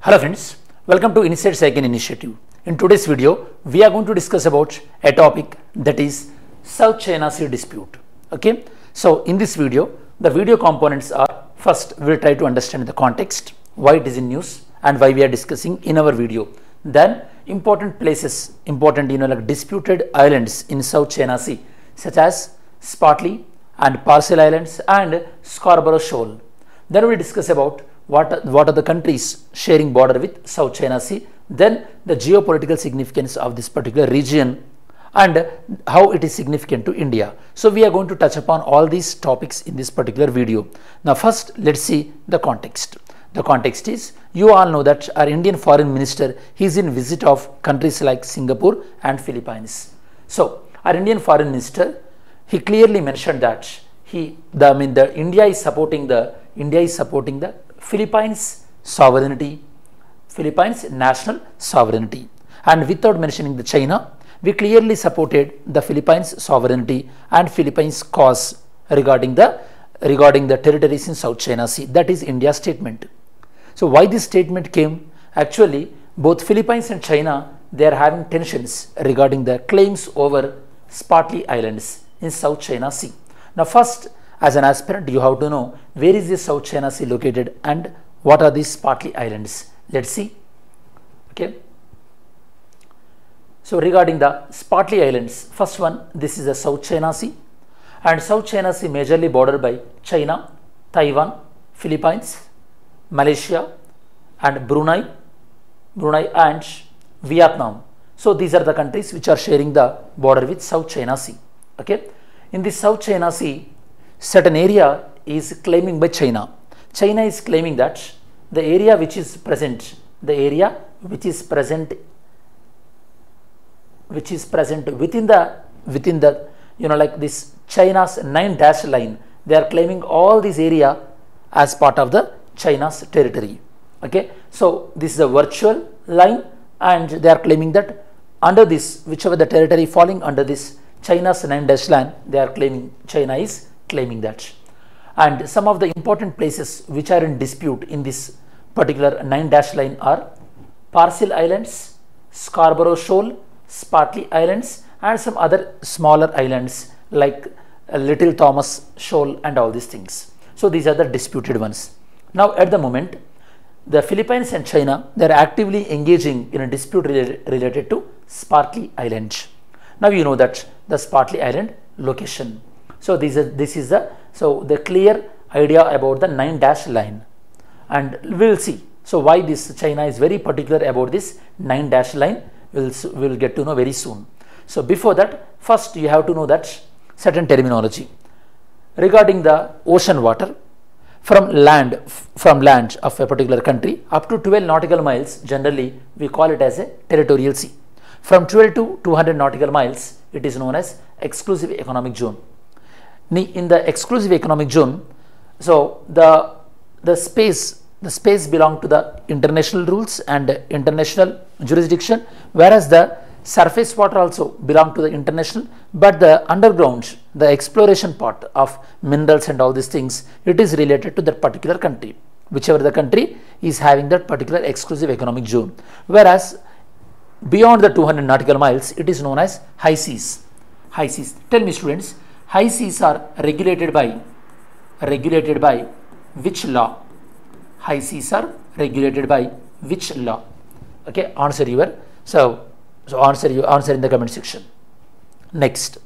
Hello friends, welcome to Inside SciGain Initiative. In today's video, we are going to discuss about a topic that is South China Sea dispute. Okay, so in this video, the video components are: first, we'll try to understand the context, why it is in news, and why we are discussing in our video. Then, important places, like disputed islands in South China Sea, such as Spratly and Parcel Islands and Scarborough Shoal. Then we'll discuss about what are the countries sharing border with South China Sea, then the geopolitical significance of this particular region and how it is significant to India. So we are going to touch upon all these topics in this particular video. Now first, let's see the context. The context is, you all know that our Indian foreign minister, he is in visit of countries like Singapore and Philippines. So our Indian foreign minister, he clearly mentioned that India is supporting the Philippines sovereignty, Philippines national sovereignty, and without mentioning the China, we clearly supported the Philippines sovereignty and Philippines cause regarding the territories in South China Sea. That is India's statement. So why this statement came? Actually, both Philippines and China, they are having tensions regarding the claims over Spratly Islands in South China Sea. Now first, as an aspirant, you have to know where is the South China Sea located and what are these Spratly Islands. Let's see. Okay. So regarding the Spratly Islands, first one, this is the South China Sea, and South China Sea majorly bordered by China, Taiwan, Philippines, Malaysia and Brunei and Vietnam. So these are the countries which are sharing the border with South China Sea. Okay. In the South China Sea, certain area is claiming by China. China is claiming that the area which is present within the like this China's 9-dash line, they are claiming all this area as part of the China's territory. Okay, so this is a virtual line, and they are claiming that under this, whichever the territory falling under this China's 9-dash line, they are claiming, China is claiming that. And some of the important places which are in dispute in this particular 9-dash line are Parcel Islands, Scarborough Shoal, Spratly Islands, and some other smaller islands like Little Thomas Shoal and all these things. So these are the disputed ones. Now at the moment, the Philippines and China, they are actively engaging in a dispute related to Spratly Island. Now you know that the Spratly Island location. So this is the clear idea about the 9-dash line, and we will see. So why this China is very particular about this 9-dash line, we'll get to know very soon. So before that, first you have to know that certain terminology regarding the ocean water from land of a particular country up to 12 nautical miles. Generally, we call it as a territorial sea. From 12 to 200 nautical miles, it is known as exclusive economic zone. In the exclusive economic zone, so the space belong to the international rules and international jurisdiction, whereas the surface water also belong to the international, but the underground, the exploration part of minerals and all these things, it is related to that particular country, whichever the country is having that particular exclusive economic zone. Whereas beyond the 200 nautical miles, it is known as high seas. High seas. Tell me students, high seas are regulated by which law? High seas are regulated by which law? Okay, answer your answer in the comment section. Next.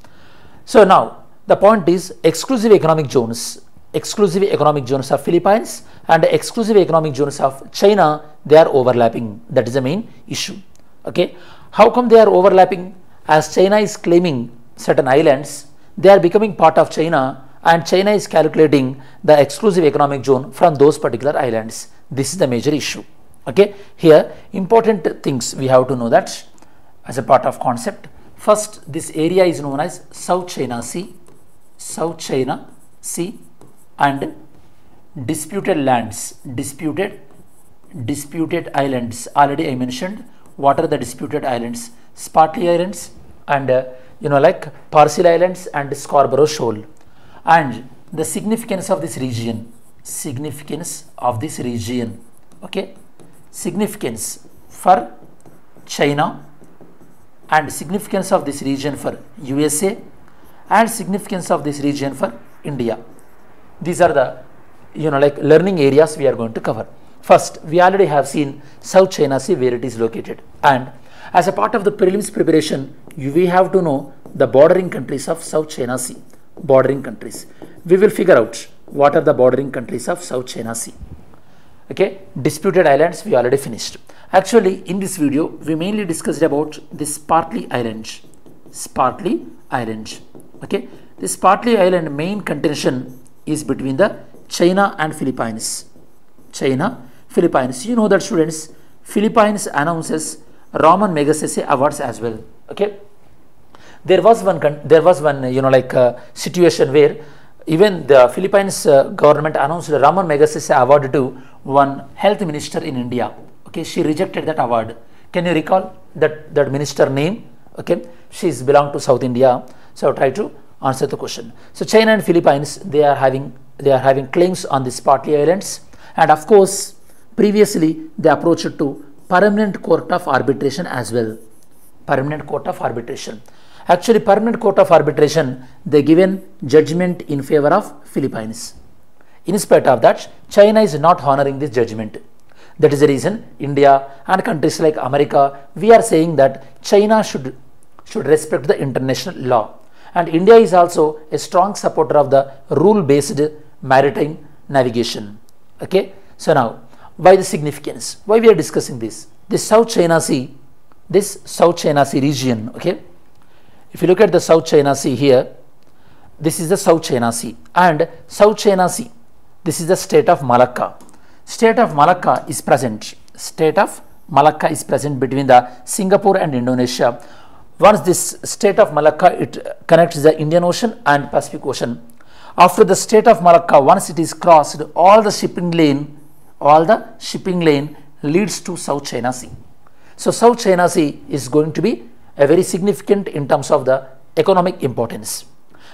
So now the point is, exclusive economic zones of Philippines and exclusive economic zones of China, they are overlapping. That is the main issue. Okay, how come they are overlapping? As China is claiming certain islands, they are becoming part of China, and China is calculating the exclusive economic zone from those particular islands. This is the major issue. Okay, here important things we have to know that as a part of concept. First, this area is known as South China Sea, and disputed lands, disputed islands. Already I mentioned what are the disputed islands: Spratly Islands and like Parcel Islands and Scarborough Shoal. And the significance of this region, okay, significance for China and significance of this region for USA and significance of this region for India. These are the learning areas we are going to cover. First, we already have seen South China Sea, where it is located, and as a part of the prelims preparation, we have to know the bordering countries of South China Sea. Bordering countries. We will figure out what are the bordering countries of South China Sea. Okay, disputed islands we already finished. Actually, in this video, we mainly discussed about the Spratly Island. Spratly Island. Okay, the Spratly Island main contention is between the China and Philippines. China, Philippines. You know that, students, Philippines announces Ramon Magsaysay Awards as well. Okay, there was one situation where even the Philippines government announced the Ramon Magsaysay Award to one health minister in India. Okay, she rejected that award. Can you recall that minister name? Okay, she is belong to South India. So try to answer the question. So China and Philippines, they are having claims on the Spratly Islands, and of course previously they approached to Permanent Court of Arbitration as well. Permanent Court of Arbitration. Actually, Permanent Court of Arbitration, they given judgment in favor of Philippines. In spite of that, China is not honoring this judgment. That is the reason India and countries like America, we are saying that China should respect the international law. And India is also a strong supporter of the rule-based maritime navigation. Okay. So now, why the significance? Why we are discussing this? This South China Sea region. Okay. If you look at the South China Sea here, this is the South China Sea, and South China Sea, this is the state of Malacca. State of Malacca is present. State of Malacca is present between the Singapore and Indonesia. Once this state of Malacca, it connects the Indian Ocean and Pacific Ocean. After the state of Malacca, once it is crossed, all the shipping lane leads to South China Sea. So South China Sea is going to be a very significant in terms of the economic importance,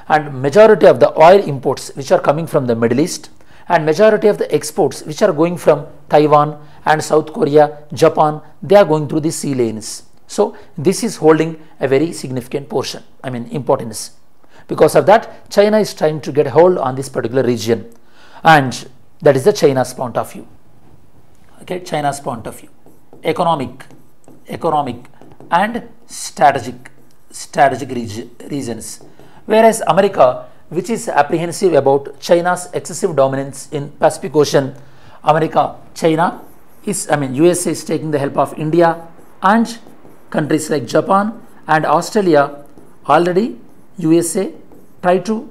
and majority of the oil imports which are coming from the Middle East, and majority of the exports which are going from Taiwan and South Korea, Japan, they are going through the sea lanes. So this is holding a very significant portion, importance. Because of that, China is trying to get hold on this particular region, and that is the China's point of view. Okay, China's point of view, economic and strategic reasons. Whereas America, which is apprehensive about China's excessive dominance in Pacific Ocean, USA is taking the help of India and countries like Japan and Australia. Already USA try to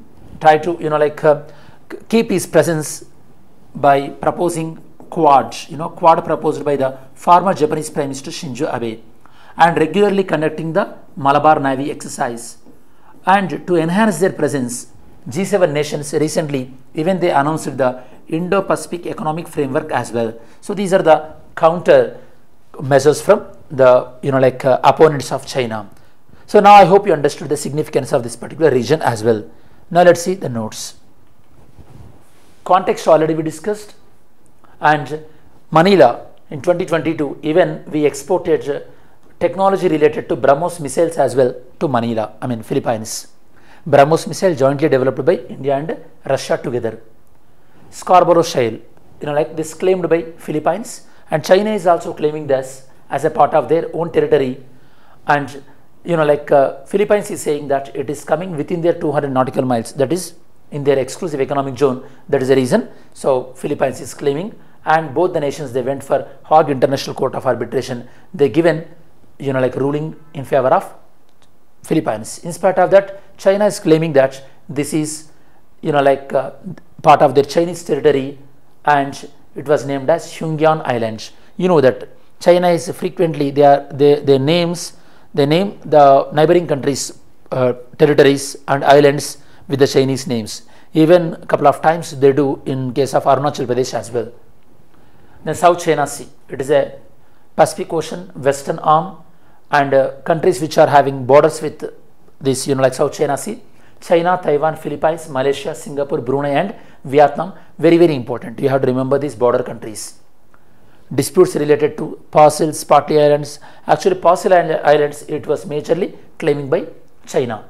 keep his presence by proposing Quad proposed by the former Japanese Prime Minister Shinzo Abe, and regularly conducting the Malabar Navy exercise. And to enhance their presence, G7 nations recently even they announced the Indo-Pacific Economic Framework as well. So these are the counter measures from the opponents of China. So now I hope you understood the significance of this particular region as well. Now let's see the notes. Context already we discussed, and Manila in 2022 even we exported technology related to BrahMos missiles as well to Manila, Philippines. BrahMos missile jointly developed by India and Russia together. Scarborough Shale, this claimed by Philippines, and China is also claiming this as a part of their own territory. And Philippines is saying that it is coming within their 200 nautical miles, that is in their exclusive economic zone. That is the reason. So Philippines is claiming, and both the nations, they went for Hague International Court of Arbitration. They given ruling in favor of Philippines. In spite of that, China is claiming that this is part of their Chinese territory, and it was named as Hungyuan Island. You know that China is frequently they name the neighboring countries territories and islands with the Chinese names. Even a couple of times they do in case of Arunachal Pradesh as well. Then South China Sea, it is a Pacific Ocean western arm, and countries which are having borders with this South China Sea: China, Taiwan, Philippines, Malaysia, Singapore, Brunei and Vietnam. Very important, you have to remember these border countries. disputes related to Parcel, Spratly Islands. Actually, Parcel Islands, it was majorly claiming by China.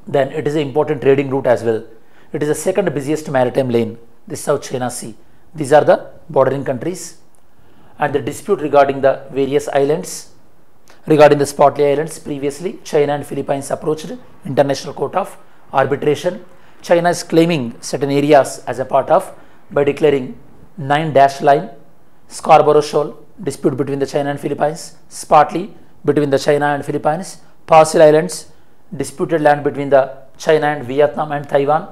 Then it is an important trading route as well. It is the second busiest maritime lane, the South China Sea. These are the bordering countries. And the dispute regarding the various islands. Regarding the Spratly Islands, previously China and Philippines approached International Court of Arbitration. China is claiming certain areas as a part of by declaring 9-dash line, Scarborough Shoal, dispute between the China and Philippines, Spratly between the China and Philippines, Parcel Islands, disputed land between the China and Vietnam and Taiwan.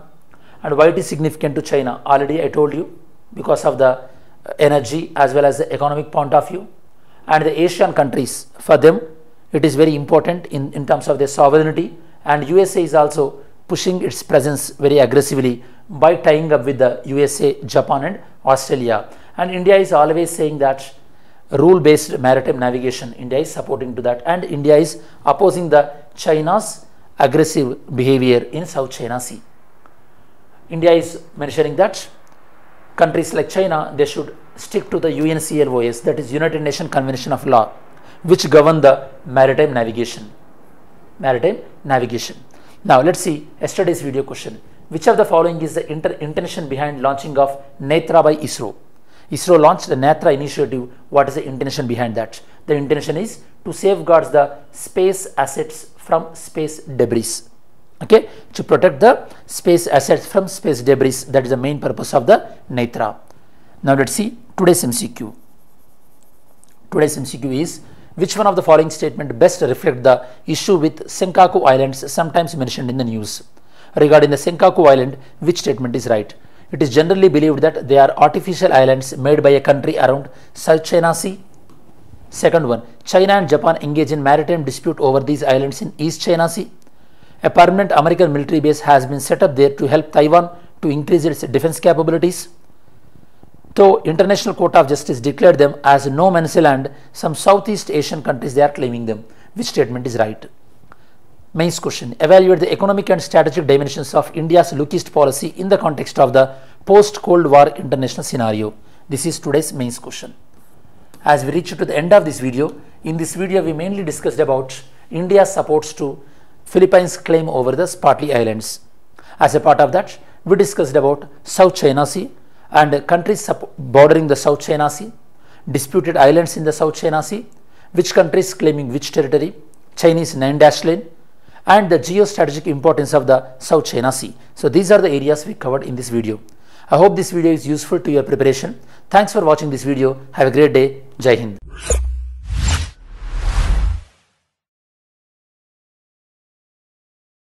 And why it is significant to China? Already I told you, because of the energy as well as the economic point of view. And the Asian countries, for them it is very important in terms of their sovereignty, and USA is also pushing its presence very aggressively by tying up with the USA, Japan and Australia. And India is always saying that rule-based maritime navigation, India is supporting to that, and India is opposing the China's aggressive behavior in South China Sea. India is mentioning that countries like China, they should stick to the UNCLOS, that is United Nations Convention of Law, which govern the maritime navigation. Now let's see yesterday's video question. Which of the following is the intention behind launching of Netra by ISRO? ISRO launched the Netra initiative. What is the intention behind that? The intention is to safeguard the space assets from space debris. Okay, to protect the space assets from space debris. That is the main purpose of the Netra. Now let's see today's MCQ. Today's MCQ is, which one of the following statement best reflect the issue with Senkaku Islands sometimes mentioned in the news? Regarding the Senkaku Island, which statement is right? It is generally believed that they are artificial islands made by a country around South China Sea. Second one, China and Japan engage in maritime dispute over these islands in East China Sea. A permanent American military base has been set up there to help Taiwan to increase its defense capabilities. Though International Court of Justice declared them as no man's land, some Southeast Asian countries, they are claiming them. Which statement is right? Mains question. Evaluate the economic and strategic dimensions of India's look-east policy in the context of the post-Cold War international scenario. This is today's mains question. As we reach to the end of this video, in this video we mainly discussed about India's supports to Philippines' claim over the Spratly Islands. As a part of that, we discussed about South China Sea and countries bordering the South China Sea, disputed islands in the South China Sea, which countries claiming which territory, Chinese 9-dash lane, and the geostrategic importance of the South China Sea. So these are the areas we covered in this video. I hope this video is useful to your preparation. Thanks for watching this video. Have a great day. Jai Hind.